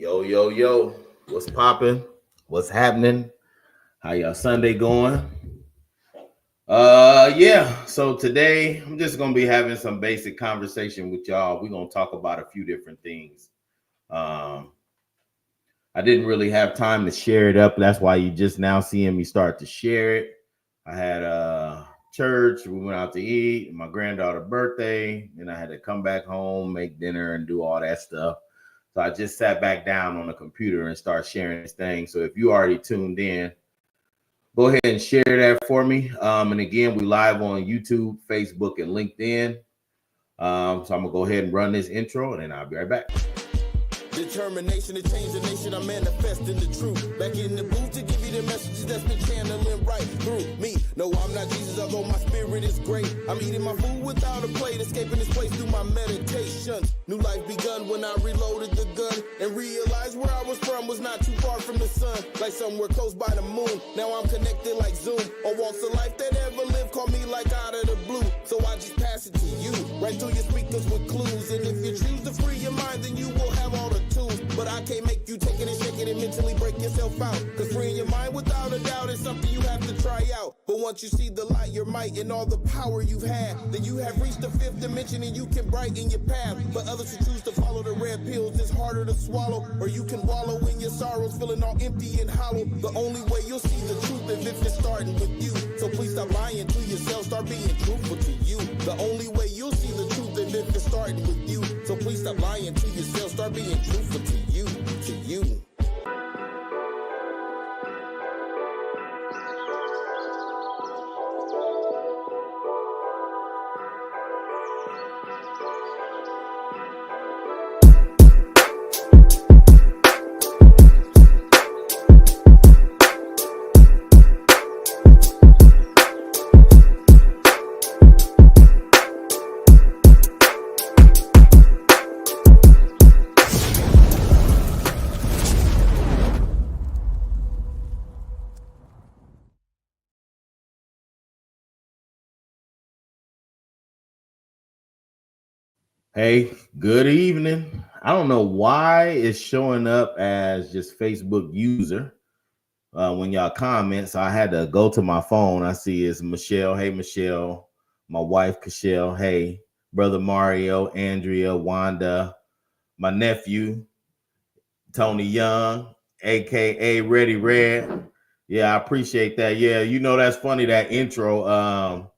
Yo, yo, yo. What's popping? What's happening? How y'all Sunday going? Yeah. So today I'm just gonna be having some basic conversation with y'all. We're gonna talk about a few different things. Um, I didn't really have time to share it up. That's why you just now seeing me start to share it. I had church, we went out to eat, my granddaughter's birthday, and I had to come back home, make dinner, and do all that stuff. So I just sat back down on the computer and start sharing this thing. So if you already tuned in, go ahead and share that for me. And again, we live on YouTube, Facebook, and LinkedIn. So I'm gonna go ahead and run this intro, and then I'll be right back. Determination to change the nation, I'm manifesting the truth. Back in the booth to give you the messages that's been channeling right through me. No, I'm not Jesus, although my spirit is great. I'm eating my food without a plate, escaping this place through my meditations. New life begun when I reloaded the gun and realized where I was from was not too far from the sun, like somewhere close by the moon. Now I'm connected like Zoom. On walks of life that ever lived call me like out of the blue. So I just pass it to you, right through your speakers with clues. And if you choose to free your mind, then you will have all the tools. But I can't make you take it and shake it and mentally break yourself out. Cause freeing your mind without a doubt is something you have to try out. But once you see the light, your might, and all the power you've had, then you have reached the fifth dimension and you can brighten your path. But others who choose to follow the red pills, it's harder to swallow. Or you can wallow in your sorrows, feeling all empty and hollow. The only way you'll see the truth is if it's starting with you. So please stop lying to yourself, start being truthful to you. The only way you'll see the truth is if it's starting with you. So please stop lying to yourself, start being truthful to you, to you. Hey, good evening. I don't know why it's showing up as just Facebook user when y'all comment. So I had to go to my phone. I see it's Michelle. Hey, Michelle. My wife, Cashel. Hey, brother Mario, Andrea, Wanda, my nephew, Tony Young, aka Ready Red. Yeah, I appreciate that. Yeah, you know that's funny, that intro.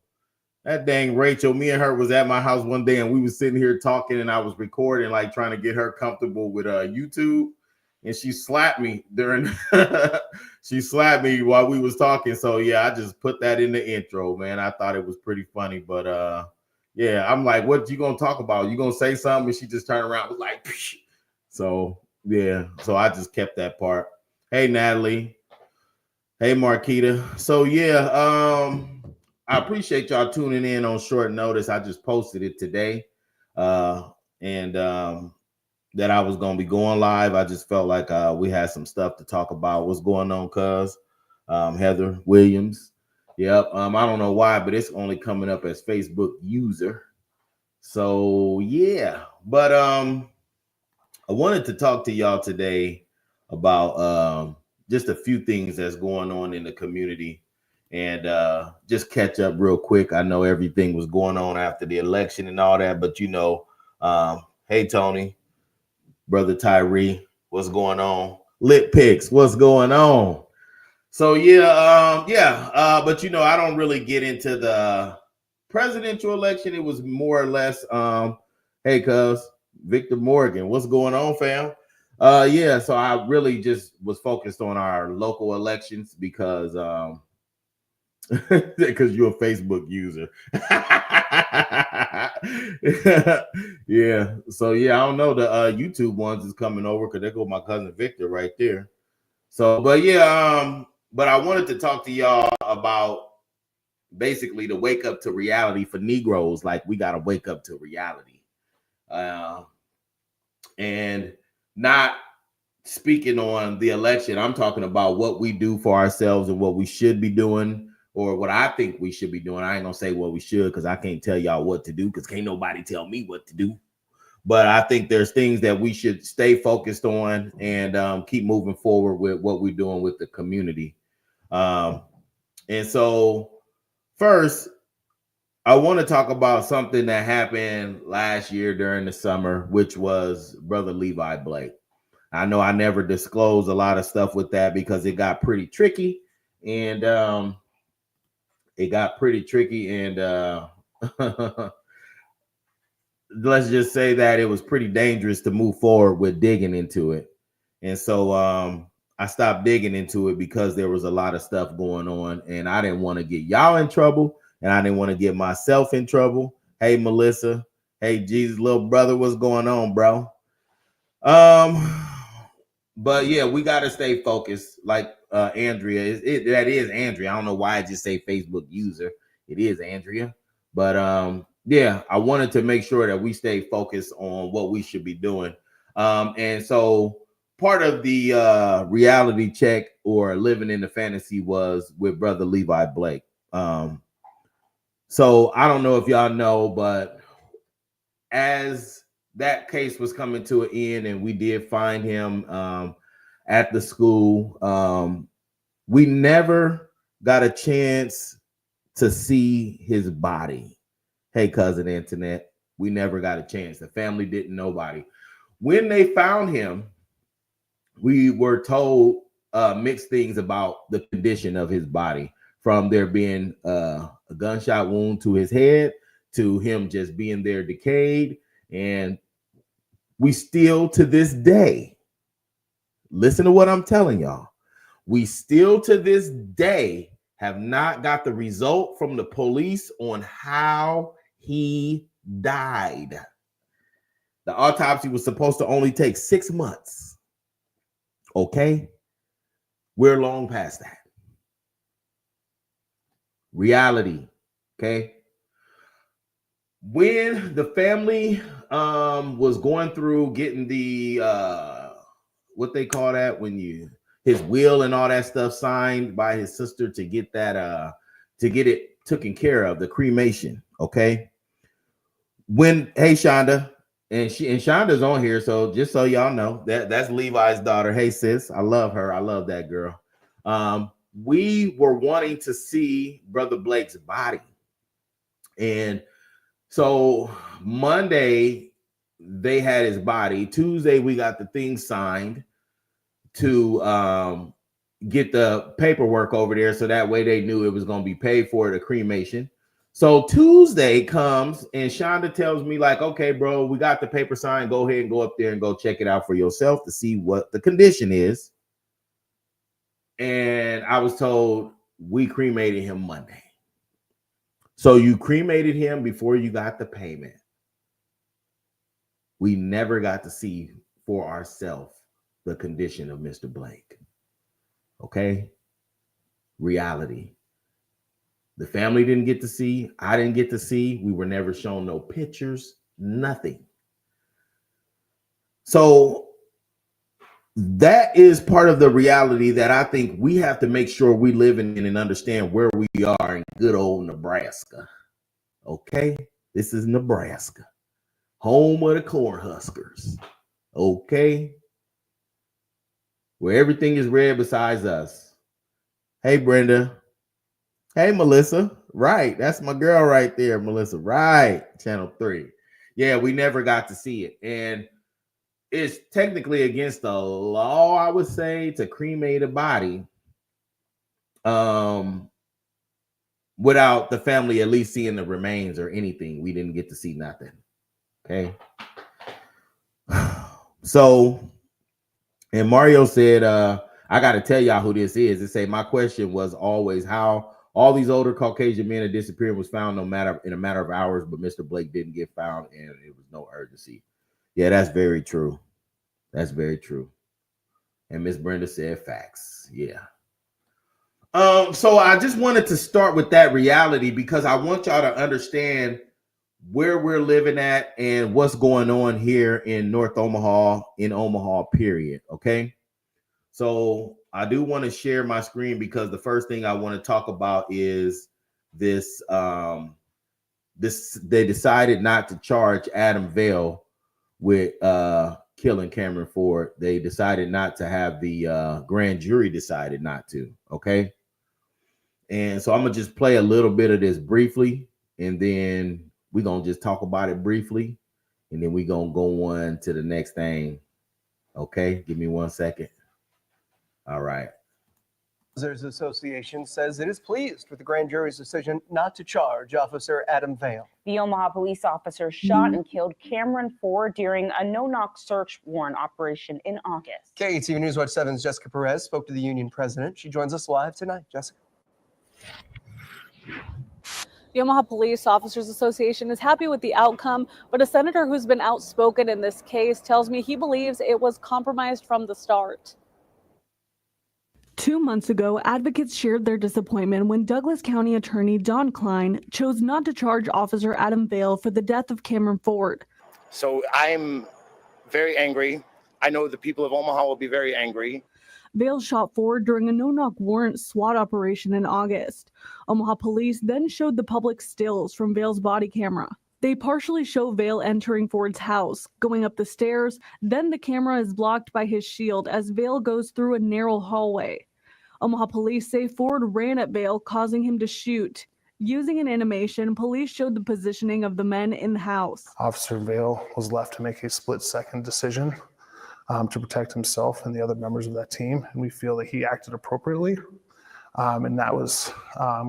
That dang Rachel, me and her was at my house one day and we was sitting here talking and I was recording, like trying to get her comfortable with YouTube. And she slapped me during she slapped me while we was talking. So yeah, I just put that in the intro, man. I thought it was pretty funny, but yeah, I'm like, what you gonna talk about? You gonna say something? And she just turned around, was like, psh. So yeah, so I just kept that part. Hey Natalie. Hey Marquita. So yeah, I appreciate y'all tuning in on short notice. I just posted it today, and that I was gonna be going live. I just felt like we had some stuff to talk about. What's going on, cuz? Heather Williams. Yep. I don't know why, but it's only coming up as Facebook user. So yeah, but I wanted to talk to y'all today about just a few things that's going on in the community and just catch up real quick. I know everything was going on after the election and all that, but you know, hey Tony, brother Tyree, what's going on? Lit Picks, what's going on? So yeah, but you know, I don't really get into the presidential election. It was more or less, hey, cuz Victor Morgan, what's going on, fam? Yeah, so I really just was focused on our local elections because because you're a Facebook user. Yeah. So yeah, I don't know. The YouTube ones is coming over because there go my cousin Victor right there. So, but yeah, but I wanted to talk to y'all about basically the wake up to reality for Negroes. Like we gotta wake up to reality. And not speaking on the election, I'm talking about what we do for ourselves and what we should be doing, or what I think we should be doing. I ain't gonna say what we should because I can't tell y'all what to do because can't nobody tell me what to do. But I think there's things that we should stay focused on and keep moving forward with what we're doing with the community. And so first, I want to talk about something that happened last year during the summer, which was Brother Levi Blake. I know I never disclosed a lot of stuff with that because it got pretty tricky, and let's just say that it was pretty dangerous to move forward with digging into it. And so I stopped digging into it because there was a lot of stuff going on, and I didn't want to get y'all in trouble, and I didn't want to get myself in trouble. Hey, Melissa. Hey, Jesus, little brother, what's going on, bro? But yeah, we got to stay focused. Like Andrea, that is Andrea. I don't know why I just say Facebook user. It is Andrea. But yeah, I wanted to make sure that we stay focused on what we should be doing. And so part of the reality check or living in the fantasy was with Brother Levi Blake. So I don't know if y'all know, but as that case was coming to an end and we did find him at the school, we never got a chance to see his body. Hey, cousin Antoinette, we never got a chance. The family didn't know nobody. When they found him, we were told mixed things about the condition of his body, from there being a gunshot wound to his head to him just being there decayed. And we still to this day, listen to what I'm telling y'all, we still to this day have not got the result from the police on how he died. The autopsy was supposed to only take 6 months. Okay? We're long past that. Reality. Okay? When the family was going through getting the what they call that, when you his will and all that stuff signed by his sister to get that to get it taken care of, the cremation. Okay. When hey Shonda, and Shonda's on here, so just so y'all know, that's Levi's daughter. Hey sis, I love her. I love that girl. We were wanting to see Brother Blake's body. And so Monday, they had his body. Tuesday, we got the thing signed to get the paperwork over there, so that way they knew it was going to be paid for, the cremation. So Tuesday comes and Shonda tells me, like, okay, bro, we got the paper signed. Go ahead and go up there and go check it out for yourself to see what the condition is. And I was told we cremated him Monday. So you cremated him before you got the payment. We never got to see for ourselves the condition of Mr. Blake. Okay? Reality. The family didn't get to see. I didn't get to see. We were never shown no pictures, nothing. So that is part of the reality that I think we have to make sure we live in and understand where we are in good old Nebraska. Okay? This is Nebraska, home of the Cornhuskers. Okay? Where everything is red besides us. Hey, Brenda. Hey, Melissa. Right. That's my girl right there, Melissa. Right. Channel 3. Yeah, we never got to see it. And it's technically against the law, I would say, to cremate a body without the family at least seeing the remains or anything. We didn't get to see nothing. Okay. So, and Mario said, I got to tell y'all who this is. It say, my question was always how all these older Caucasian men are disappearing was found in a matter of hours, but Mr. Blake didn't get found and it was no urgency. Yeah, that's very true. That's very true. And Miss Brenda said facts. Yeah. So I just wanted to start with that reality because I want y'all to understand where we're living at and what's going on here in North Omaha, in Omaha, period. Okay. So I do want to share my screen because the first thing I want to talk about is this. They decided not to charge Adam Vale with killing Cameron Ford. They decided not to have the grand jury decided not to. Okay. And so I'm gonna just play a little bit of this briefly, and then we're gonna just talk about it briefly, and then we're gonna go on to the next thing. Okay, give me 1 second. All right. Officers Association says it is pleased with the grand jury's decision not to charge Officer Adam Vale. The Omaha police officer shot and killed Cameron Ford during a no-knock search warrant operation in August. KETV News Watch 7's Jessica Perez spoke to the union president. She joins us live tonight. Jessica. The Omaha Police Officers Association is happy with the outcome, but a senator who's been outspoken in this case tells me he believes it was compromised from the start. 2 months ago, advocates shared their disappointment when Douglas County Attorney Don Klein chose not to charge Officer Adam Vale for the death of Cameron Ford. So I'm very angry. I know the people of Omaha will be very angry. Vale shot Ford during a no-knock warrant SWAT operation in August. Omaha police then showed the public stills from Vale's body camera. They partially show Vale entering Ford's house, going up the stairs, then the camera is blocked by his shield as Vale goes through a narrow hallway. Omaha police say Ford ran at Vale, causing him to shoot. Using an animation, police showed the positioning of the men in the house. Officer Vale was left to make a split-second decision to protect himself and the other members of that team, and we feel that he acted appropriately, and that was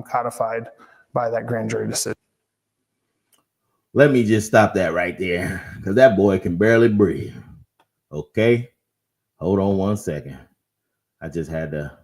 codified by that grand jury decision. Let me just stop that right there, because that boy can barely breathe. Okay? Hold on 1 second. I just had to...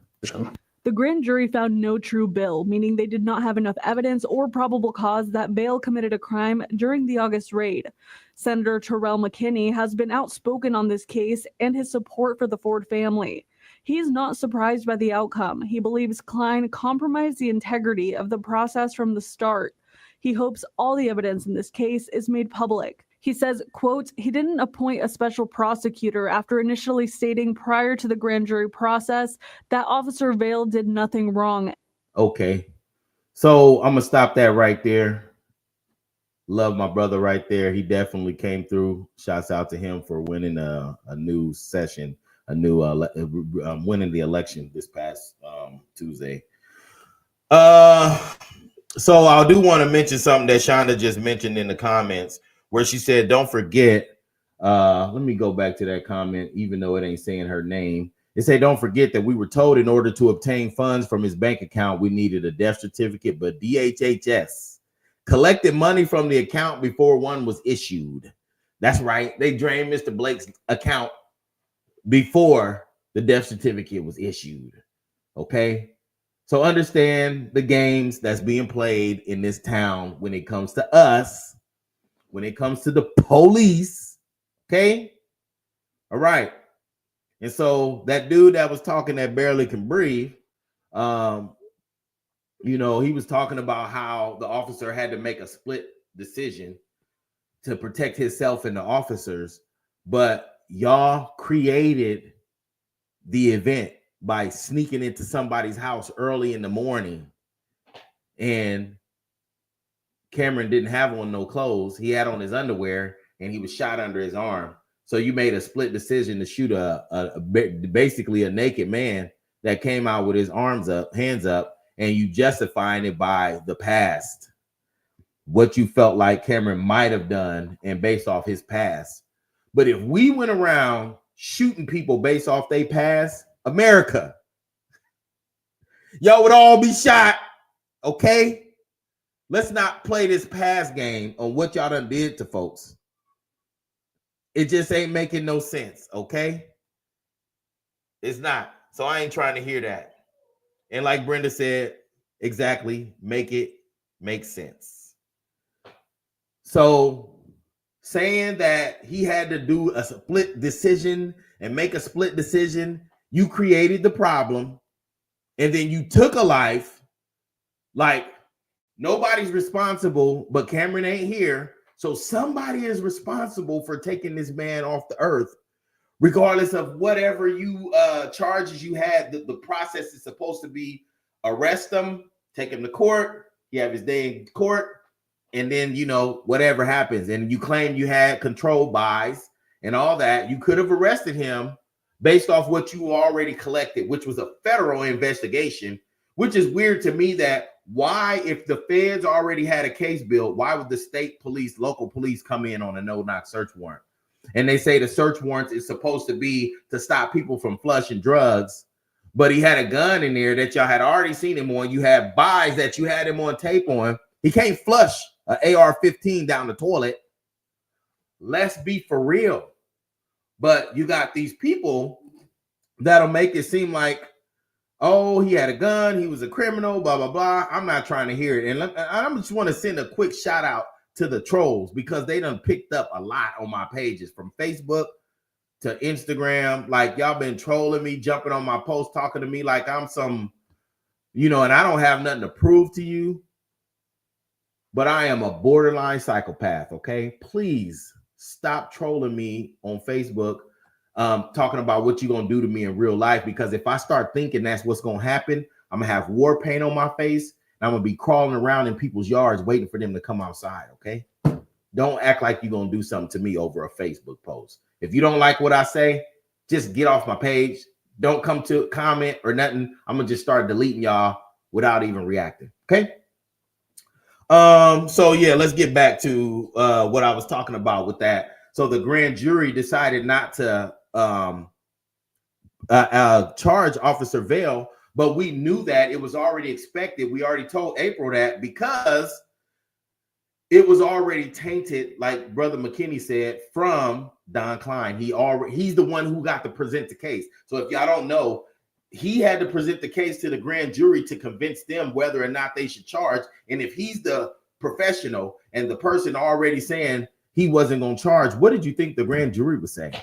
The grand jury found no true bill, meaning they did not have enough evidence or probable cause that Vale committed a crime during the August raid. Senator Terrell McKinney has been outspoken on this case and his support for the Ford family. He is not surprised by the outcome. He believes Klein compromised the integrity of the process from the start. He hopes all the evidence in this case is made public. He says, quote, he didn't appoint a special prosecutor after initially stating prior to the grand jury process that Officer Vale did nothing wrong. Okay. So I'm going to stop that right there. Love my brother right there. He definitely came through. Shouts out to him for winning a new session, winning the election this past Tuesday. So I do want to mention something that Shonda just mentioned in the comments, where she said, don't forget, let me go back to that comment, even though it ain't saying her name. It said, don't forget that we were told in order to obtain funds from his bank account, we needed a death certificate, but DHHS collected money from the account before one was issued. That's right. They drained Mr. Blake's account before the death certificate was issued. Okay. So understand the games that's being played in this town when it comes to us, when it comes to the police. Okay. All right. And so that dude that was talking that barely can breathe, you know, he was talking about how the officer had to make a split decision to protect himself and the officers, but y'all created the event by sneaking into somebody's house early in the morning, and Cameron didn't have on no clothes. He had on his underwear, and he was shot under his arm. So you made a split decision to shoot basically a naked man that came out with his arms up, hands up, and you justifying it by the past, what you felt like Cameron might have done and based off his past. But if we went around shooting people based off their past, America, y'all would all be shot. Okay? Let's not play this past game on what y'all done did to folks. It just ain't making no sense. Okay? It's not. So I ain't trying to hear that. And like Brenda said, exactly, make it make sense. So saying that he had to do a split decision and make a split decision, you created the problem, and then you took a life. Like, nobody's responsible, but Cameron ain't here. So somebody is responsible for taking this man off the earth, regardless of whatever you charges you had. The process is supposed to be arrest him, take him to court, he have his day in court, and then, you know, whatever happens. And you claim you had controlled buys, and all that, you could have arrested him based off what you already collected, which was a federal investigation, which is weird to me. That why, if the feds already had a case built, why would the state police, local police come in on a no-knock search warrant? And they say the search warrant is supposed to be to stop people from flushing drugs, but he had a gun in there that y'all had already seen him on. You had buys that you had him on tape on. He can't flush an AR-15 down the toilet. Let's be for real. But you got these people that'll make it seem like, oh, he had a gun, he was a criminal, blah, blah, blah. I'm not trying to hear it. And I just want to send a quick shout out to the trolls, because they done picked up a lot on my pages, from Facebook to Instagram. Like, y'all been trolling me, jumping on my post, talking to me like I'm some, and I don't have nothing to prove to you, but I am a borderline psychopath, okay? Please stop trolling me on Facebook, talking about what you're going to do to me in real life, because if I start thinking that's what's going to happen, I'm going to have war paint on my face, and I'm going to be crawling around in people's yards waiting for them to come outside, okay? Don't act like you're going to do something to me over a Facebook post. If you don't like what I say, just get off my page. Don't come to comment or nothing. I'm going to just start deleting y'all without even reacting, okay? So yeah, let's get back to what I was talking about with that. So the grand jury decided not to charge Officer Vale, but we knew that it was already expected. We already told April that, because it was already tainted, like Brother McKinney said, from Don Klein. He's the one who got to present the case. So if y'all don't know, he had to present the case to the grand jury to convince them whether or not they should charge. And if he's the professional and the person already saying he wasn't going to charge, what did you think the grand jury was saying?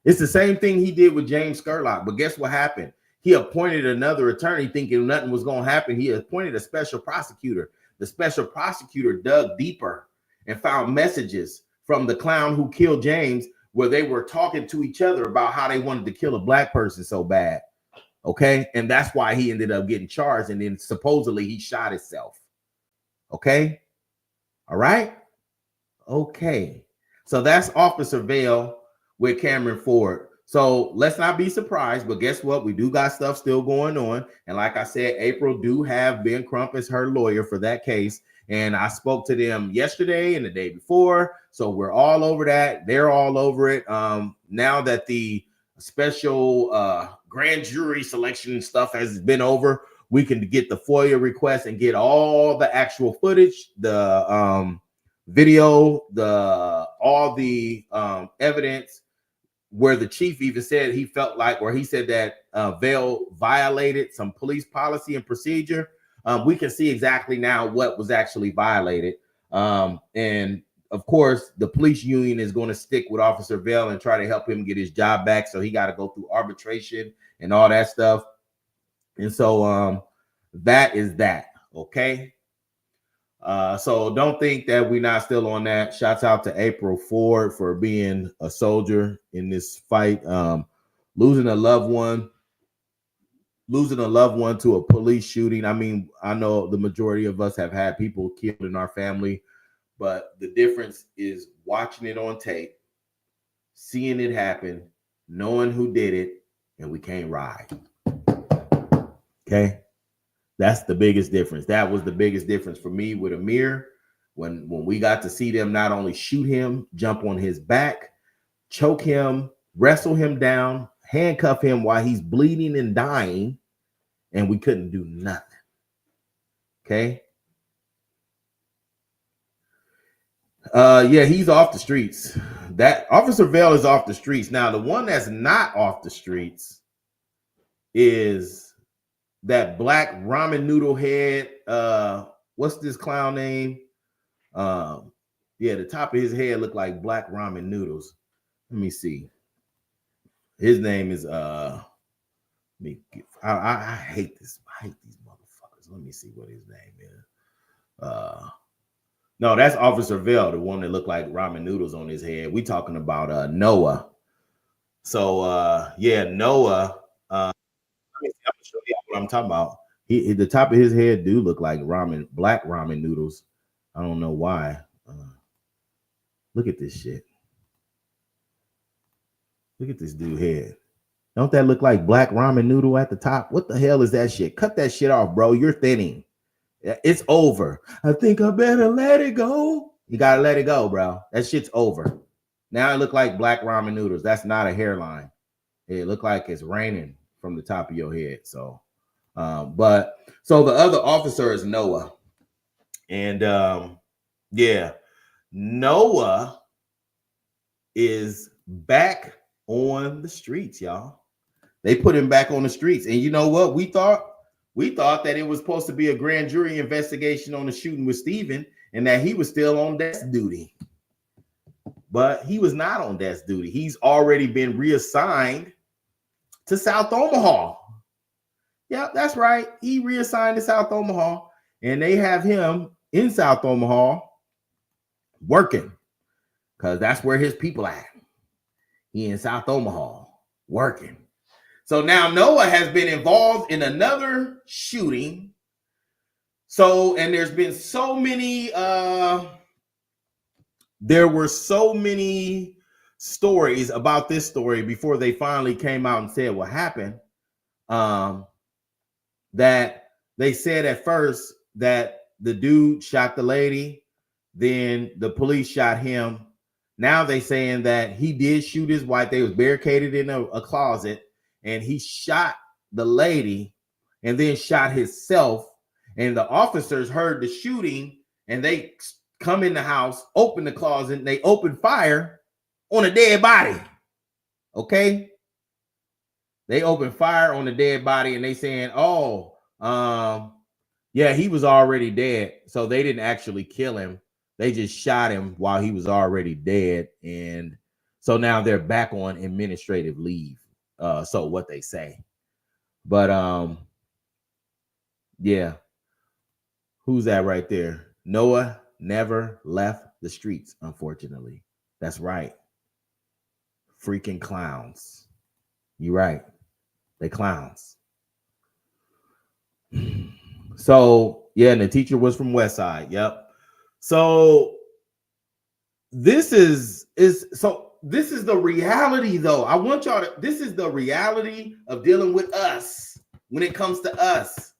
It's the same thing he did with James Scurlock. But guess what happened? He appointed another attorney thinking nothing was going to happen. He appointed a special prosecutor. The special prosecutor dug deeper and found messages from the clown who killed James, where they were talking to each other about how they wanted to kill a black person so bad. Okay. And that's why he ended up getting charged. And then supposedly he shot himself. Okay. All right. Okay. So that's Officer Vale with Cameron Ford. So let's not be surprised, but guess what? We do got stuff still going on. And like I said, April do have Ben Crump as her lawyer for that case. And I spoke to them yesterday and the day before. So we're all over that. They're all over it. Now that the special grand jury selection stuff has been over, we can get the FOIA request and get all the actual footage, the video, all the evidence, where the chief even said he felt like, or he said that Vale violated some police policy and procedure. We can see exactly now what was actually violated. And of course, the police union is going to stick with Officer Vale and try to help him get his job back. So he got to go through arbitration and all that stuff. And so that is that. Okay. So don't think that we're not still on that. Shouts out to April Ford for being a soldier in this fight. Losing a loved one to a police shooting. I mean, I know the majority of us have had people killed in our family, but the difference is watching it on tape, seeing it happen, knowing who did it, and we can't ride. Okay. That's the biggest difference. That was the biggest difference for me with Amir, when we got to see them not only shoot him, jump on his back, choke him, wrestle him down, handcuff him while he's bleeding and dying, and we couldn't do nothing. Okay. Yeah, he's off the streets. That Officer Vale is off the streets. Now, the one that's not off the streets is that black ramen noodle head. What's this clown name? Yeah, the top of his head looked like black ramen noodles. Let me see. His name is I hate this. I hate these motherfuckers. Let me see what his name is. No, that's Officer Vale, the one that looked like ramen noodles on his head. We talking about Noah. So yeah, Noah. I'm gonna show you what I'm talking about. He the top of his head do look like black ramen noodles. I don't know why. Look at this shit. Look at this dude head. Don't that look like black ramen noodle at the top? What the hell is that shit? Cut that shit off, bro. You're thinning. It's over. I think I better let it go. You gotta let it go, bro. That shit's over. Now it look like black ramen noodles. That's not a hairline. It look like it's raining from the top of your head. So, but so the other officer is Noah, and yeah, Noah is back on the streets, y'all. They put him back on the streets, and you know what? We thought that it was supposed to be a grand jury investigation on the shooting with Steven, and that he was still on desk duty. But he was not on desk duty. He's already been reassigned to South Omaha. Yeah, that's right. He reassigned to South Omaha, and they have him in South Omaha working, because that's where his people at. He in South Omaha working. So now Noah has been involved in another shooting. So, and there's been so many, there were so many stories about this story before they finally came out and said what happened, that they said at first that the dude shot the lady, then the police shot him. Now they saying that he did shoot his wife. They was barricaded in a closet, and he shot the lady and then shot himself. And the officers heard the shooting, and they come in the house, open the closet, and they open fire on a dead body. Okay? They open fire on the dead body, and they saying, oh, yeah, he was already dead. So they didn't actually kill him. They just shot him while he was already dead. And so now they're back on administrative leave. So what they say. But yeah. Who's that right there? Noah never left the streets, unfortunately. That's right. Freaking clowns. You're right. They clowns. So yeah, and the teacher was from West Side. Yep. So this is the reality, though. I want y'all to, this is the reality of dealing with us when it comes to us.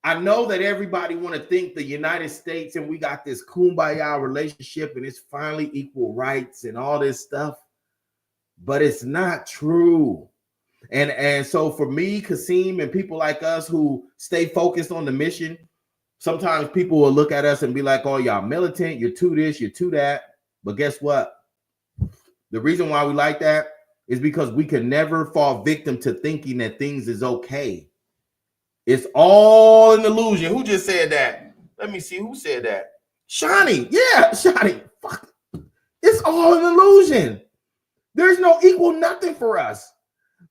I know that everybody want to think the United States and we got this kumbaya relationship and it's finally equal rights and all this stuff, but it's not true. And so for me, Kasim, and people like us who stay focused on the mission, sometimes people will look at us and be like, oh, y'all militant, you're to this, you're to that. But guess what? The reason why we like that is because we can never fall victim to thinking that things is okay. It's all an illusion. Who just said that? Let me see who said that. Shawnee. Yeah, Shawnee. Fuck. It's all an illusion. There's no equal nothing for us.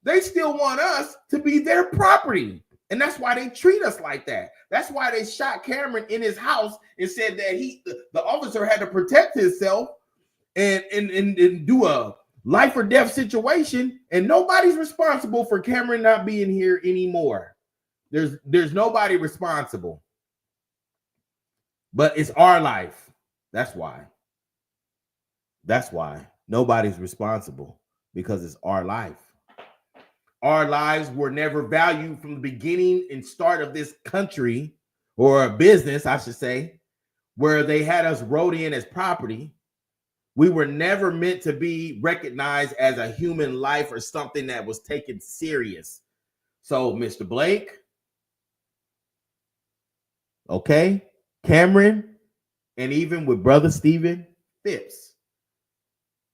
They still want us to be their property. And that's why they treat us like that. That's why they shot Cameron in his house and said that the officer had to protect himself and do a life or death situation. And nobody's responsible for Cameron not being here anymore. There's nobody responsible. But it's our life. That's why. That's why nobody's responsible, because it's our life. Our lives were never valued from the beginning and start of this country, or a business, I should say, where they had us wrote in as property. We were never meant to be recognized as a human life or something that was taken serious. So, Mr. Blake, okay, Cameron, and even with Brother Steven Phipps.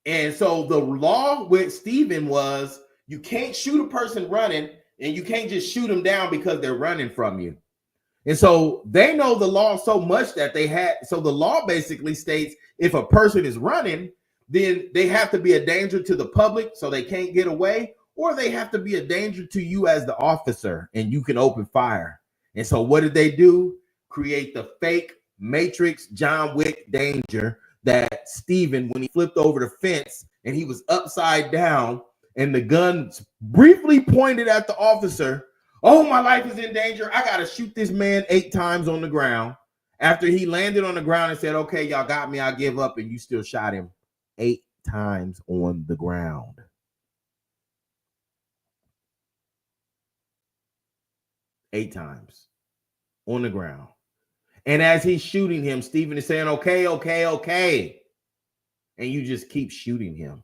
And so the law with Steven was, you can't shoot a person running, and you can't just shoot them down because they're running from you. And so they know the law so much that they had. So the law basically states if a person is running, then they have to be a danger to the public so they can't get away, or they have to be a danger to you as the officer and you can open fire. And so what did they do? Create the fake Matrix John Wick danger that Steven, when he flipped over the fence and he was upside down, and the gun briefly pointed at the officer. Oh, my life is in danger. I got to shoot this man 8 times on the ground. After he landed on the ground and said, okay, y'all got me, I give up. And you still shot him 8 times on the ground. 8 times on the ground. And as he's shooting him, Stephen is saying, okay, okay, okay. And you just keep shooting him.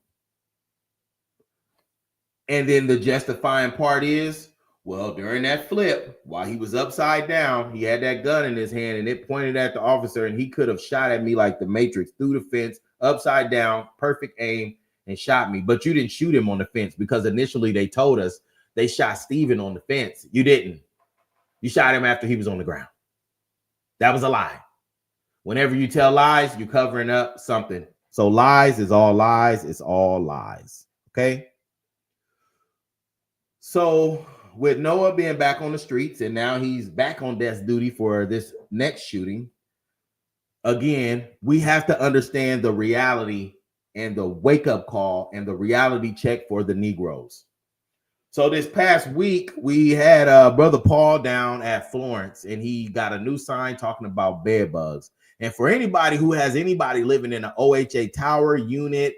And then the justifying part is, well, during that flip, while he was upside down, he had that gun in his hand and it pointed at the officer, and he could have shot at me like the Matrix, through the fence, upside down, perfect aim, and shot me. But you didn't shoot him on the fence, because initially they told us they shot Stephen on the fence. You didn't. You shot him after he was on the ground. That was a lie. Whenever you tell lies, you're covering up something. So lies is all lies. It's all lies. Okay? So with Noah being back on the streets, and now he's back on desk duty for this next shooting, again, we have to understand the reality and the wake-up call and the reality check for the Negros. So this past week, we had Brother Paul down at Florence, and he got a new sign talking about bed bugs. And for anybody who has anybody living in an OHA tower unit,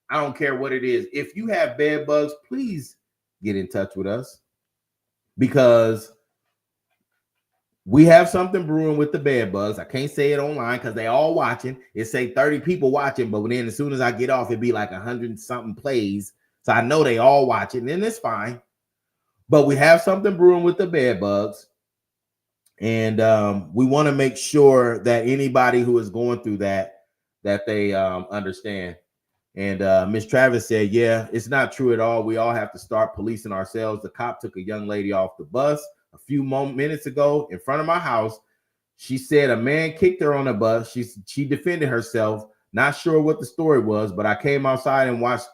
I don't care what it is, if you have bed bugs, please get in touch with us, because we have something brewing with the bed bugs. I can't say it online because they all watching. It say 30 people watching, but then as soon as I get off, it'd be like 100 something plays. So I know they all watching, and it's fine. But we have something brewing with the bed bugs. And we want to make sure that anybody who is going through that they understand. And Miss Travis said, yeah, it's not true at all. We all have to start policing ourselves. The cop took a young lady off the bus a few minutes ago in front of my house. She said a man kicked her on the bus. She defended herself. Not sure what the story was, but I came outside and watched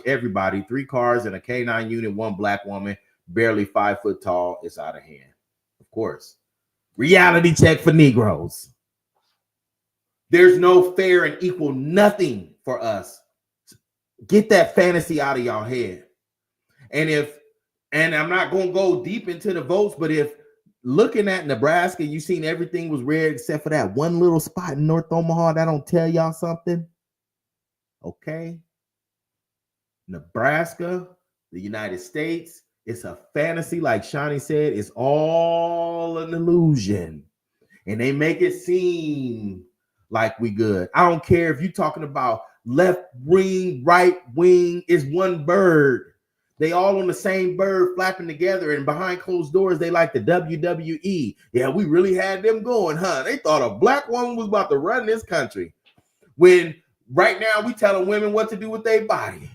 everybody. 3 cars and a K9 unit, 1 black woman, barely 5 foot tall. It's out of hand. Of course. Reality check for Negroes. There's no fair and equal nothing for us. Get that fantasy out of y'all head. And I'm not going to go deep into the votes, but if looking at Nebraska, you seen everything was red except for that one little spot in North Omaha, that don't tell y'all something. Okay. Nebraska, the United States, it's a fantasy. Like Shawnee said, it's all an illusion. And they make it seem like we good. I don't care if you're talking about left wing, right wing, is one bird. They all on the same bird flapping together, and behind closed doors, they like the WWE. Yeah, we really had them going, huh? They thought a black woman was about to run this country. When right now we telling women what to do with their body,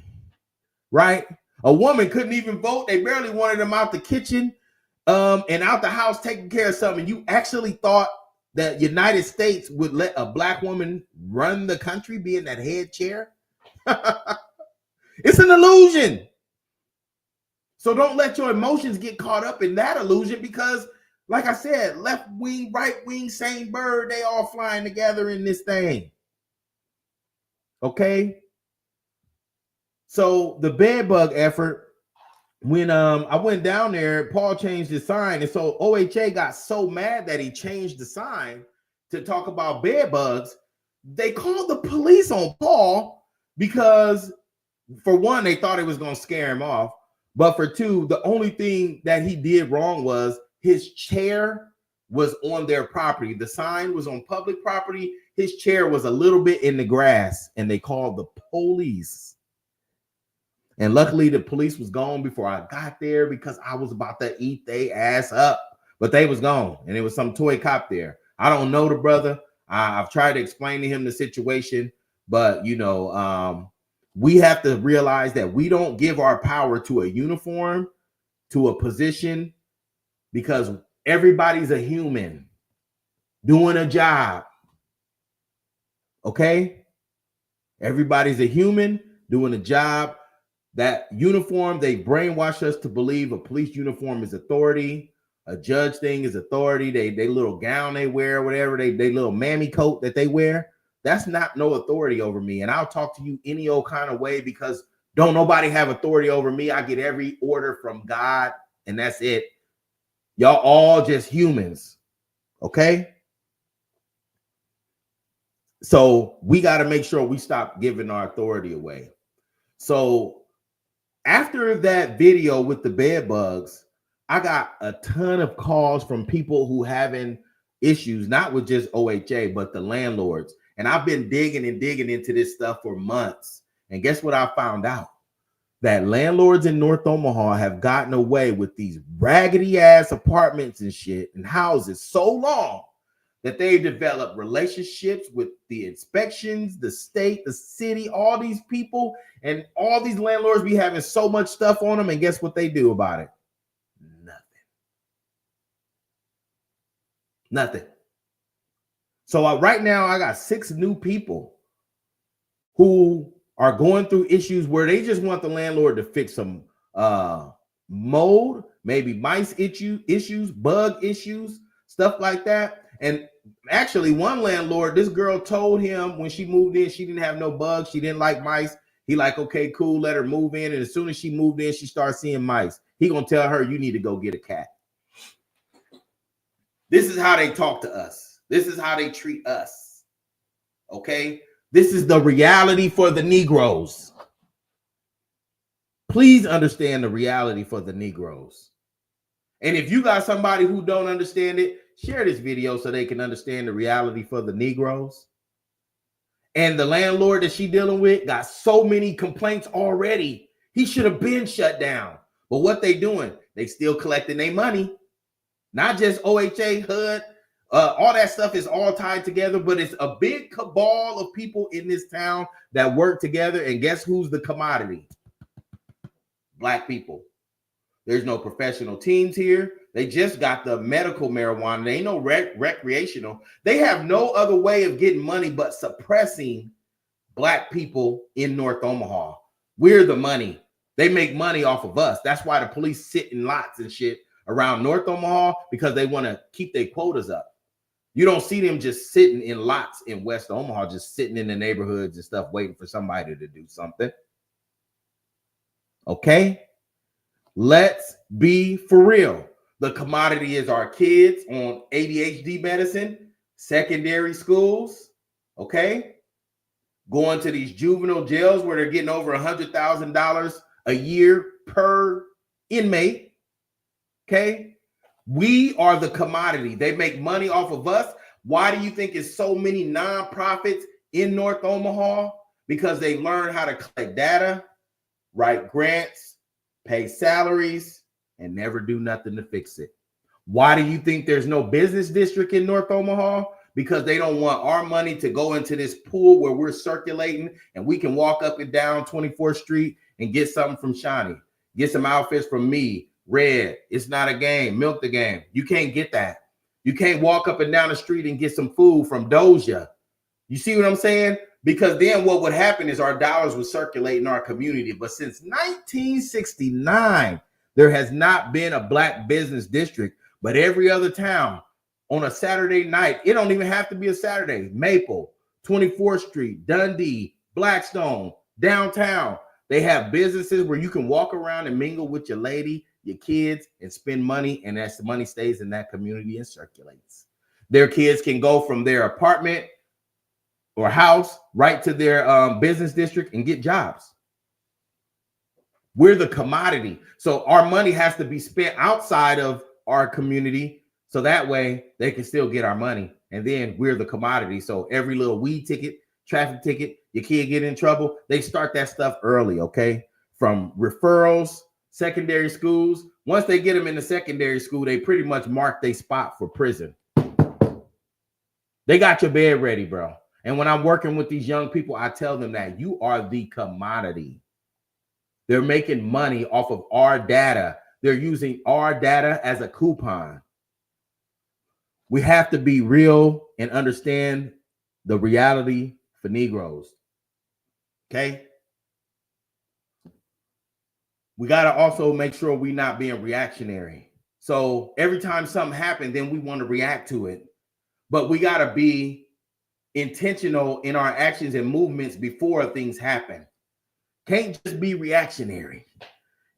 right? A woman couldn't even vote. They barely wanted them out the kitchen and out the house taking care of something. You actually thought that United States would let a black woman run the country, be in that head chair? It's an illusion. So don't let your emotions get caught up in that illusion, because, like I said, left wing, right wing, same bird, they all flying together in this thing. Okay? So the bed bug effort, when I went down there, Paul changed his sign, and so OHA got so mad that he changed the sign to talk about bed bugs. They called the police on Paul because, for one, they thought it was going to scare him off. But for two, the only thing that he did wrong was his chair was on their property. The sign was on public property. His chair was a little bit in the grass, and they called the police. And luckily, the police was gone before I got there, because I was about to eat their ass up. But they was gone, and it was some toy cop there. I don't know the brother. I've tried to explain to him the situation, but, you know, we have to realize that we don't give our power to a uniform, to a position, because everybody's a human doing a job. Okay? Everybody's a human doing a job. That uniform, they brainwash us to believe a police uniform is authority. A judge thing is authority. They little gown they wear, whatever, they little mammy coat that they wear. That's not no authority over me. And I'll talk to you any old kind of way, because don't nobody have authority over me. I get every order from God, and that's it. Y'all all just humans. Okay? So we got to make sure we stop giving our authority away. So after that video with the bed bugs, I got a ton of calls from people who having issues, not with just OHA, but the landlords. And I've been digging into this stuff for months. And guess what I found out? That landlords in North Omaha have gotten away with these raggedy ass apartments and shit and houses so long that they've developed relationships with the inspections, the state, the city, all these people, and all these landlords be having so much stuff on them. And guess what they do about it? Nothing. So right now I got 6 new people who are going through issues where they just want the landlord to fix some mold, maybe mice issues, bug issues, stuff like that. And actually one landlord, this girl told him when she moved in, she didn't have no bugs. She didn't like mice. He like, okay, cool, let her move in. And as soon as she moved in, she started seeing mice. He gonna tell her, you need to go get a cat. This is how they talk to us. This is how they treat us. Okay? This is the reality for the Negroes. Please understand the reality for the Negroes. And if you got somebody who don't understand it, share this video so they can understand the reality for the Negroes. And the landlord that she dealing with got so many complaints already. He should have been shut down. But what they doing? They still collecting their money. Not just OHA, HUD, all that stuff is all tied together, but it's a big cabal of people in this town that work together. And guess who's the commodity? Black people. There's no professional teams here. They just got the medical marijuana. They ain't no recreational. They have no other way of getting money but suppressing Black people in North Omaha. We're the money. They make money off of us. That's why the police sit in lots and shit around North Omaha, because they want to keep their quotas up. You don't see them just sitting in lots in West Omaha, just sitting in the neighborhoods and stuff, waiting for somebody to do something. Okay? Let's be for real. The commodity is our kids on ADHD medicine, secondary schools, okay? Going to these juvenile jails where they're getting over $100,000 a year per inmate. Okay, we are the commodity. They make money off of us. Why do you think it's so many nonprofits in North Omaha? Because they learn how to collect data, write grants, pay salaries, and never do nothing to fix it. Why do you think there's no business district in North Omaha? Because they don't want our money to go into this pool where we're circulating and we can walk up and down 24th Street and get something from Shawnee, get some outfits from me. Red, it's not a game. Milk the game. You can't get that. You can't walk up and down the street and get some food from Doja. You see what I'm saying? Because then what would happen is our dollars would circulate in our community. But since 1969, there has not been a Black business district. But every other town on a Saturday night, it don't even have to be a Saturday. Maple, 24th Street, Dundee, Blackstone, downtown. They have businesses where you can walk around and mingle with your lady, your kids, and spend money, and that money stays in that community and circulates. Their kids can go from their apartment or house right to their business district and get jobs. We're the commodity. So our money has to be spent outside of our community so that way they can still get our money. And then we're the commodity. So every little weed ticket, traffic ticket, your kid get in trouble, they start that stuff early, okay? From referrals, secondary schools. Once they get them in the secondary school, they pretty much mark their spot for prison. They got your bed ready, bro. And when I'm working with these young people, I tell them that you are the commodity. They're making money off of our data. They're using our data as a coupon. We have to be real and understand the reality for Negroes. Okay? We got to also make sure we're not being reactionary. So every time something happens, then we want to react to it. But we got to be intentional in our actions and movements before things happen. Can't just be reactionary.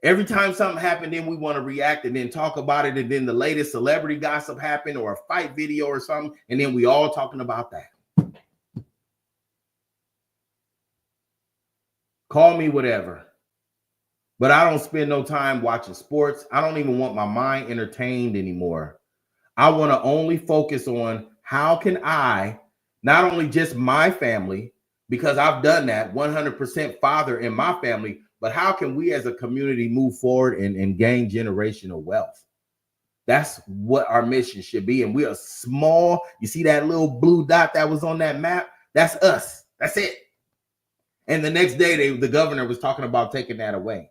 Every time something happened, then we want to react and then talk about it. And then the latest celebrity gossip happened or a fight video or something. And then we all talking about that. Call me whatever. but I don't spend no time watching sports. I don't even want my mind entertained anymore. I want to only focus on how can I, not only just my family, because I've done that 100% father in my family, but how can we as a community move forward and gain generational wealth? That's what our mission should be. And we are small. You see that little blue dot that was on that map? That's us. That's it. And the next day, the governor was talking about taking that away.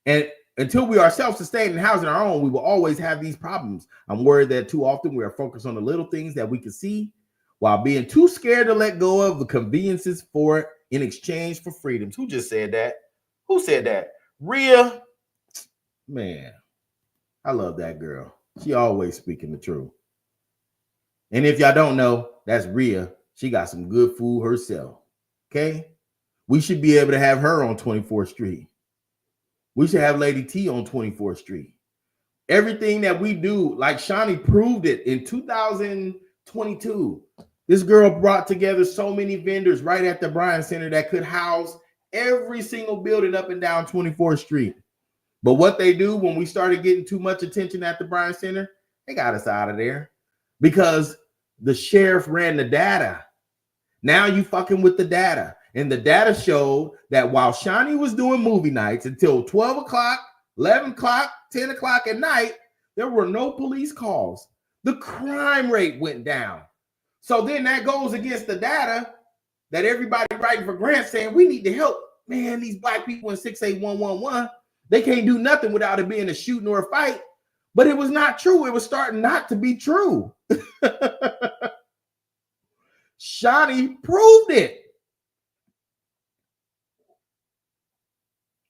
And until we are self-sustained and housing our own, we will always have these problems. I'm worried that too often we are focused on the little things that we can see while being too scared to let go of the conveniences for it in exchange for freedoms. Who just said that? Who said that? Rhea. Man, I love that girl. She always speaking the truth. And if y'all don't know, that's Rhea. She got some good food herself. Okay? We should be able to have her on 24th Street. We should have Lady T on 24th Street. Everything that we do, like Shawnee proved it in 2022. This girl brought together so many vendors right at the Bryan Center that could house every single building up and down 24th Street. But what they do when we started getting too much attention at the Bryan Center, they got us out of there because the sheriff ran the data. Now you fucking with the data. And the data showed that while Shawnee was doing movie nights until 12 o'clock, 11 o'clock, 10 o'clock at night, there were no police calls. The crime rate went down. So then that goes against the data that everybody writing for grants saying we need to help. Man, these black people in 68111, they can't do nothing without it being a shooting or a fight. But it was not true. It was starting not to be true. Shawnee proved it.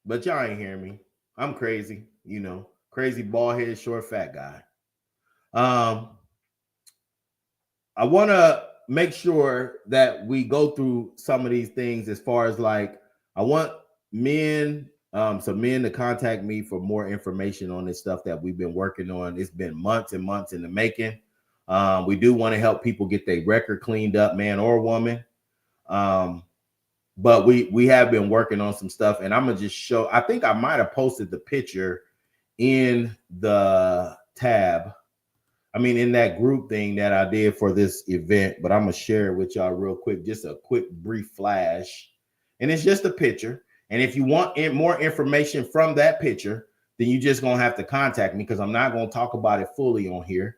But y'all ain't hearing me. I'm crazy, you know, crazy bald-headed, short, fat guy. I want to make sure that we go through some of these things as far as like, I want men, some men to contact me for more information on this stuff that we've been working on. It's been months and months in the making. We do want to help people get their record cleaned up, man or woman. But we have been working on some stuff, and I'm gonna just show. I think I might have posted the picture in the tab. I mean, in that group thing that I did for this event, but I'm gonna share it with y'all real quick, just a quick brief flash. And it's just a picture. And if you want more information from that picture, then you just gonna have to contact me because I'm not gonna talk about it fully on here.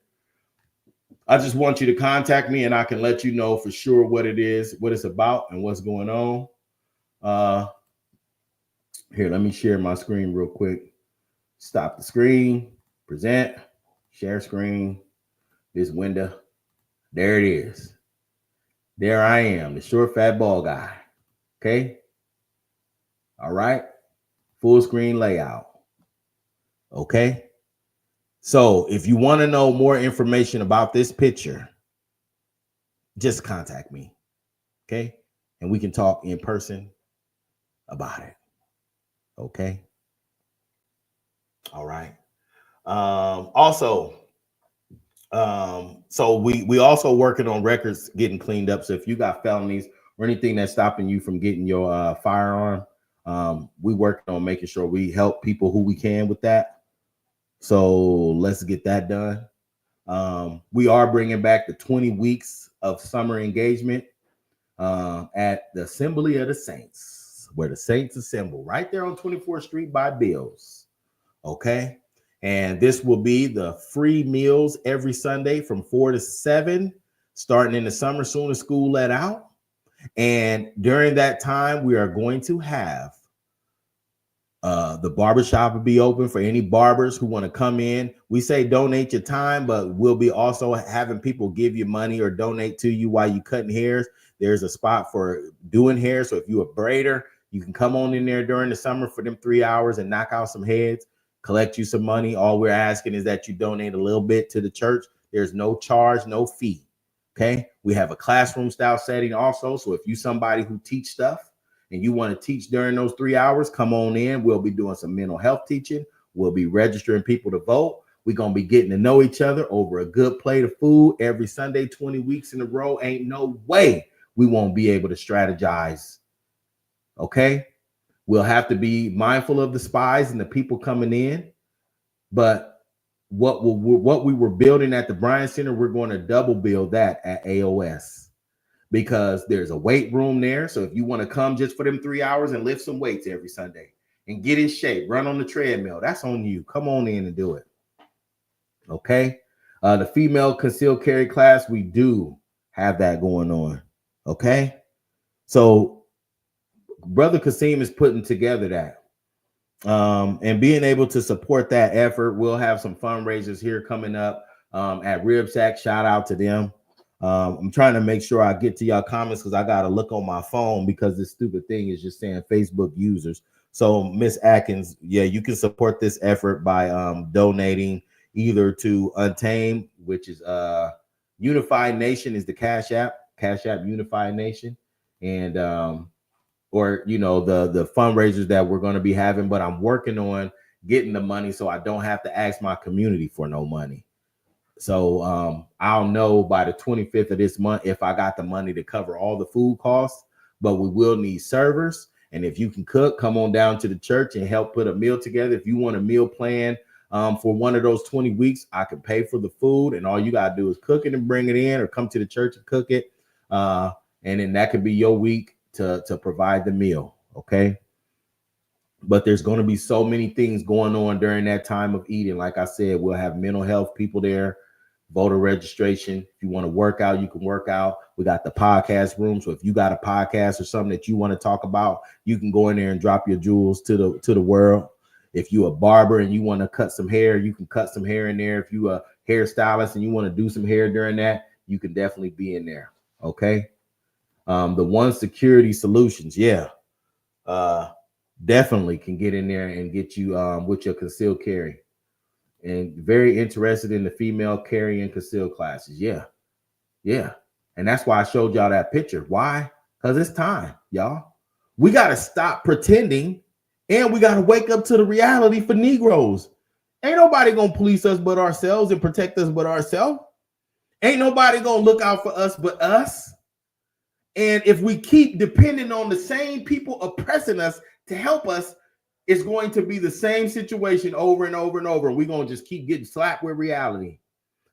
I just want you to contact me and I can let you know for sure what it is, what it's about, and what's going on. Here, let me share my screen real quick. Stop the screen, present, share screen, this window. There it is. There I am, the short, fat, bald guy. Okay. All right. Full screen layout. Okay. So if you want to know more information about this picture, just contact me. Okay. And we can talk in person about it. Okay. All right. So we also working on records getting cleaned up. So if you got felonies or anything that's stopping you from getting your firearm, we working on making sure we help people who we can with that. So let's get that done. We are bringing back the 20 weeks of summer engagement at the Assembly of the Saints, where the Saints assemble right there on 24th Street by Bills. Okay. And this will be the free meals every Sunday from 4 to 7, starting in the summer, soon as school let out. And during that time, we are going to have the barbershop will be open for any barbers who want to come in. We say donate your time, but we'll be also having people give you money or donate to you while you cutting hairs. There's a spot for doing hair. So if you're a braider, you can come on in there during the summer for them 3 hours and knock out some heads, collect you some money. All we're asking is that you donate a little bit to the church. There's no charge, no fee. Okay. We have a classroom style setting also. So if you somebody who teach stuff, and you want to teach during those 3 hours, come on in. We'll be doing some mental health teaching. We'll be registering people to vote. We're going to be getting to know each other over a good plate of food every Sunday, 20 weeks in a row. Ain't no way we won't be able to strategize. Okay. We'll have to be mindful of the spies and the people coming in. But what we were building at the Bryant Center, we're going to double build that at AOS, because there's a weight room there. So if you want to come just for them 3 hours and lift some weights every Sunday and get in shape, run on the treadmill, that's on you. Come on in and do it. Okay. The female concealed carry class, we do have that going on. Okay. So Brother Kasim is putting together that. And being able to support that effort. We'll have some fundraisers here coming up at Ribsack. Shout out to them. I'm trying to make sure I get to y'all comments because I got to look on my phone because this stupid thing is just saying Facebook users. So Miss Atkins, yeah, you can support this effort by donating either to Untamed, which is Unified Nation is the Cash App Unified Nation, and or the fundraisers that we're going to be having. But I'm working on getting the money so I don't have to ask my community for no money. So I'll know by the 25th of this month if I got the money to cover all the food costs, but we will need servers. And if you can cook, come on down to the church and help put a meal together. If you want a meal plan for one of those 20 weeks, I can pay for the food, and all you got to do is cook it and bring it in, or come to the church and cook it. And then that could be your week to provide the meal. Okay. But there's going to be so many things going on during that time of eating. Like I said, we'll have mental health people there, voter registration. If you want to work out, you can work out. We got the podcast room. So if you got a podcast or something that you want to talk about, you can go in there and drop your jewels to the world. If you a barber and you want to cut some hair, you can cut some hair in there. If you a hairstylist and you want to do some hair during that, you can definitely be in there. Okay. The One Security Solutions. Yeah. Definitely can get in there and get you with your concealed carry. And very interested in the female carry and concealed classes. Yeah. Yeah. And that's why I showed y'all that picture. Why? Because it's time, y'all. We got to stop pretending, and we got to wake up to the reality for Negroes. Ain't nobody going to police us but ourselves and protect us but ourselves. Ain't nobody going to look out for us but us. And if we keep depending on the same people oppressing us to help us, it's going to be the same situation over and over and over. We're going to just keep getting slapped with reality.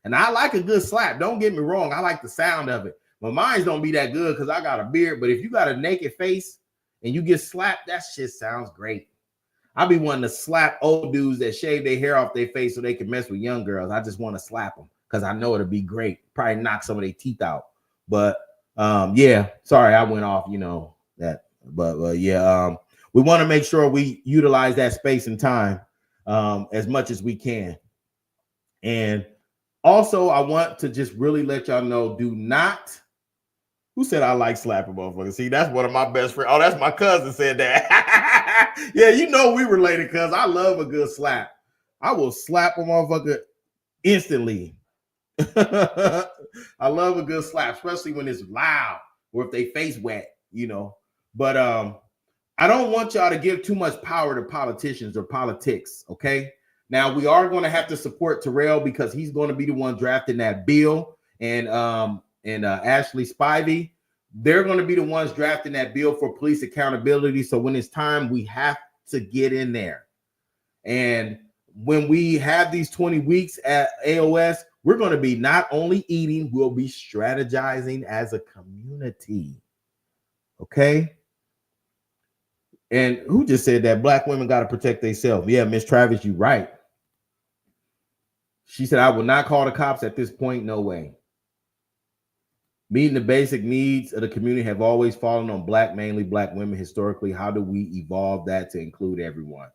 And I like a good slap. Don't get me wrong. I like the sound of it. But mine don't be that good because I got a beard. But if you got a naked face and you get slapped, that shit sounds great. I be wanting to slap old dudes that shave their hair off their face so they can mess with young girls. I just want to slap them because I know it'll be great. Probably knock some of their teeth out. But yeah, sorry, I went off, that. But yeah, we want to make sure we utilize that space and time as much as we can. And also, I want to just really let y'all know, do not. Who said I like slapping motherfuckers? See, that's one of my best friends. Oh, that's my cousin said that. Yeah, we related, cuz I love a good slap. I will slap a motherfucker instantly. I love a good slap, especially when it's loud or if they face wet, But I don't want y'all to give too much power to politicians or politics, okay? Now, we are going to have to support Terrell because he's going to be the one drafting that bill, and Ashley Spivey, they're going to be the ones drafting that bill for police accountability. So when it's time, we have to get in there. And when we have these 20 weeks at AOS, we're going to be not only eating, we'll be strategizing as a community. Okay? And who just said that black women got to protect themselves? Yeah, Miss Travis, you right. She said, I will not call the cops at this point. No way. Meeting the basic needs of the community have always fallen on mainly black women historically. How do we evolve that to include everyone?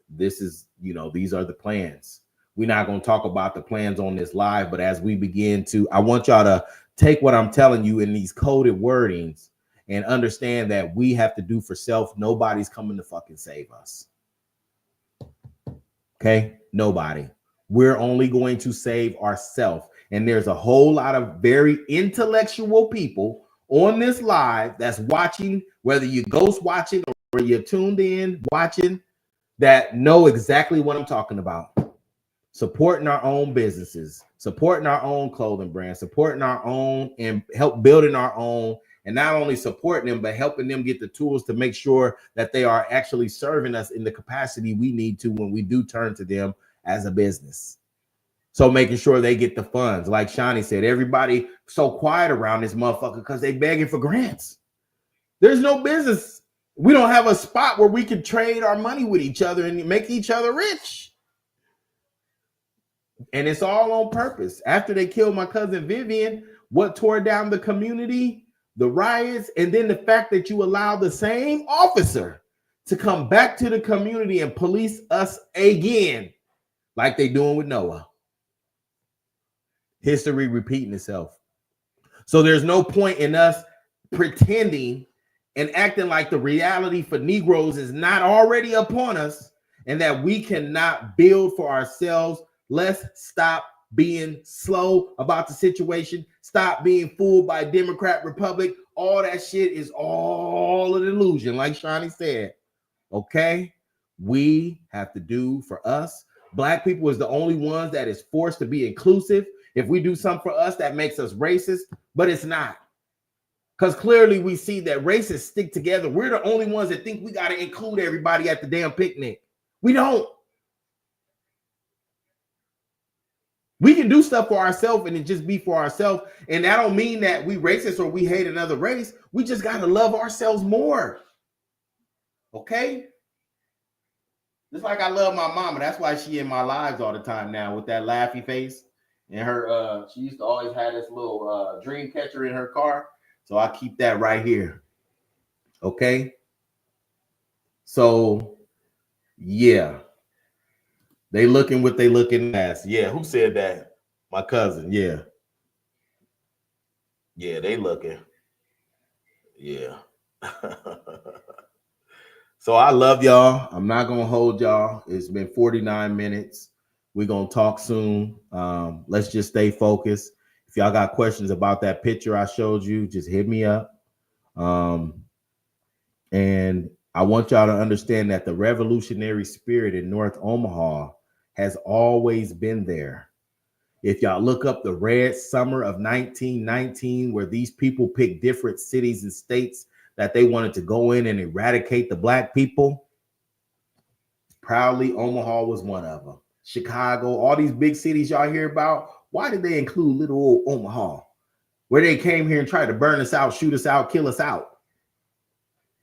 This is, these are the plans. We're not going to talk about the plans on this live, but as we begin to, I want y'all to take what I'm telling you in these coded wordings and understand that we have to do for self. Nobody's coming to fucking save us. Okay? Nobody. We're only going to save ourselves. And there's a whole lot of very intellectual people on this live that's watching, whether you're ghost watching or you're tuned in watching, that know exactly what I'm talking about. Supporting our own businesses, supporting our own clothing brand, supporting our own and help building our own and not only supporting them, but helping them get the tools to make sure that they are actually serving us in the capacity we need to when we do turn to them as a business. So making sure they get the funds. Like Shawnee said, everybody so quiet around this motherfucker because they begging for grants. There's no business. We don't have a spot where we can trade our money with each other and make each other rich. And it's all on purpose. After they killed my cousin Vivian, what tore down the community? The riots, and then the fact that you allow the same officer to come back to the community and police us again, like they doing with Noah. History repeating itself. So there's no point in us pretending and acting like the reality for Negroes is not already upon us and that we cannot build for ourselves. Let's stop being slow about the situation. Stop being fooled by Democrat, Republic. All that shit is all an illusion, like Shawnee said. Okay? We have to do for us. Black people is the only ones that is forced to be inclusive. If we do something for us, that makes us racist, but it's not. Because clearly we see that racists stick together. We're the only ones that think we got to include everybody at the damn picnic. We don't. We can do stuff for ourselves and it just be for ourselves. And that don't mean that we racist or we hate another race. We just got to love ourselves more. Okay? Just like I love my mama. That's why she in my lives all the time now with that laughy face. And her, she used to always have this little dream catcher in her car. So I keep that right here. Okay? So, yeah. They looking what they looking as. Yeah, who said that? My cousin. Yeah. Yeah, they looking. Yeah. So I love y'all. I'm not going to hold y'all. It's been 49 minutes. We're going to talk soon. Let's just stay focused. If y'all got questions about that picture I showed you, just hit me up. And I want y'all to understand that the revolutionary spirit in North Omaha has always been there. If y'all look up the Red Summer of 1919, where these people picked different cities and states that they wanted to go in and eradicate the black people, proudly Omaha was one of them. Chicago, all these big cities y'all hear about, why did they include little old Omaha? Where they came here and tried to burn us out, shoot us out, kill us out.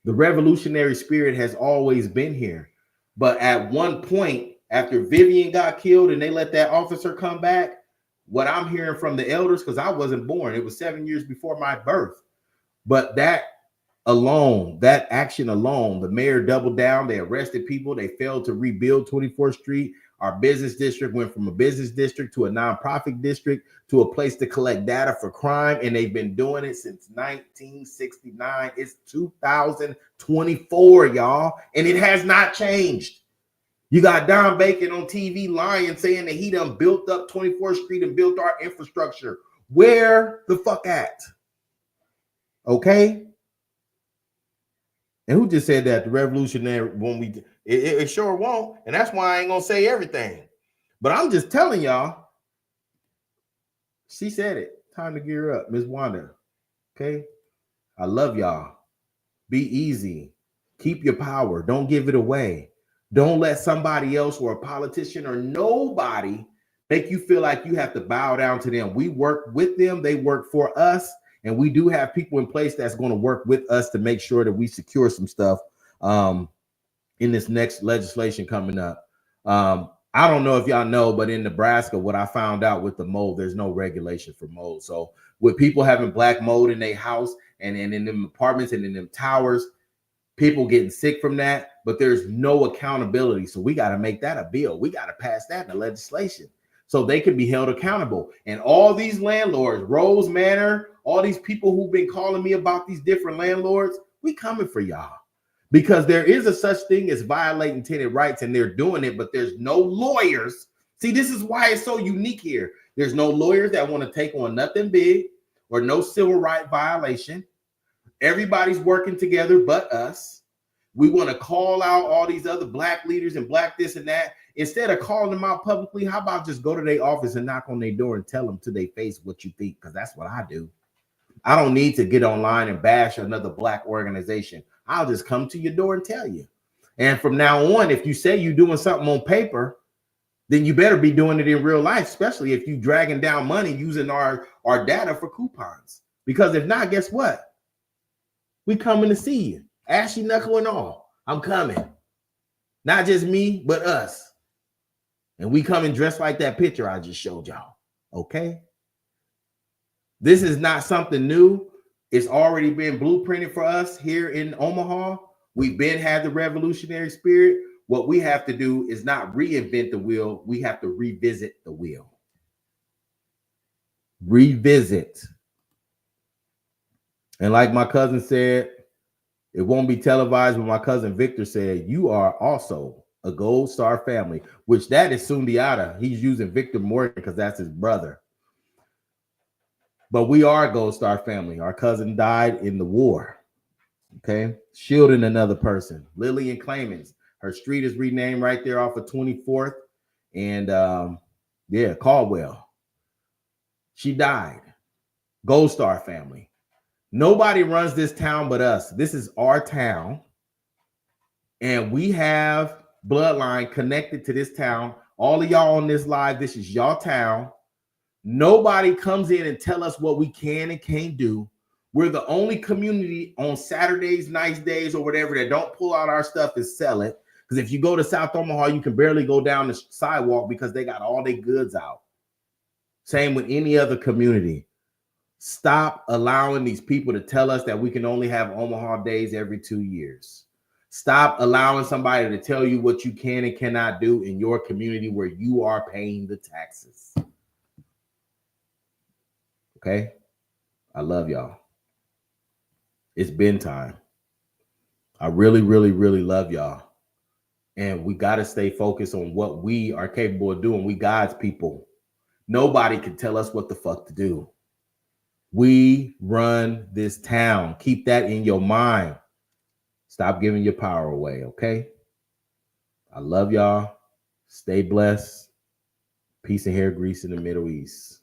The revolutionary spirit has always been here. But at one point, after Vivian got killed and they let that officer come back, what I'm hearing from the elders, because I wasn't born, it was 7 years before my birth. But that alone, that action alone, the mayor doubled down. They arrested people. They failed to rebuild 24th Street. Our business district went from a business district to a nonprofit district to a place to collect data for crime. And they've been doing it since 1969. It's 2024, y'all. And it has not changed. You got Don Bacon on TV lying, saying that he done built up 24th Street and built our infrastructure. Where the fuck at? Okay? And who just said that? The revolutionary, when we, it sure won't. And that's why I ain't gonna say everything. But I'm just telling y'all, she said it. Time to gear up, Miss Wanda. Okay? I love y'all. Be easy. Keep your power. Don't give it away. Don't let somebody else or a politician or nobody make you feel like you have to bow down to them. We work with them. They work for us. And we do have people in place that's going to work with us to make sure that we secure some stuff in this next legislation coming up. I don't know if y'all know, but in Nebraska, what I found out with the mold, there's no regulation for mold. So with people having black mold in their house and in them apartments and in them towers, people getting sick from that, but there's no accountability. So we got to make that a bill. We got to pass that in the legislation so they can be held accountable. And all these landlords, Rose Manor, all these people who've been calling me about these different landlords, we coming for y'all. Because there is a such thing as violating tenant rights, and they're doing it, but there's no lawyers. See, this is why it's so unique here. There's no lawyers that want to take on nothing big or no civil right violation. Everybody's working together but us. We want to call out all these other black leaders and black this and that. Instead of calling them out publicly, how about just go to their office and knock on their door and tell them to their face what you think? Because that's what I do. I don't need to get online and bash another Black organization. I'll just come to your door and tell you. And from now on, if you say you're doing something on paper, then you better be doing it in real life, especially if you dragging down money using our data for coupons. Because if not, guess what? We coming to see you. Ashy knuckle and all. I'm coming. Not just me, but us. And we coming dressed like that picture I just showed y'all. Okay? This is not something new. It's already been blueprinted for us here in Omaha. We've been had the revolutionary spirit. What we have to do is not reinvent the wheel. We have to revisit the wheel. Revisit. And like my cousin said, it won't be televised, but my cousin Victor said, you are also a Gold Star family, which that is Sundiata. He's using Victor Morgan because that's his brother. But we are a Gold Star family. Our cousin died in the war. Okay. Shielding another person. Lillian Clemens. Her street is renamed right there off of 24th. And yeah, Caldwell. She died. Gold Star family. Nobody runs this town but us. This is our town. And we have bloodline connected to this town. All of y'all on this live, this is y'all town. Nobody comes in and tell us what we can and can't do. We're the only community on Saturdays, nice days, or whatever that don't pull out our stuff and sell it. Because if you go to South Omaha, you can barely go down the sidewalk because they got all their goods out. Same with any other community. Stop allowing these people to tell us that we can only have Omaha days every 2 years. Stop allowing somebody to tell you what you can and cannot do in your community where you are paying the taxes. Okay? I love y'all. It's been time. I really, really, really love y'all. And we got to stay focused on what we are capable of doing. We God's people. Nobody can tell us what the fuck to do. We run this town. Keep that in your mind. Stop giving your power away, okay? I love y'all. Stay blessed. Peace and hair grease in the Middle East.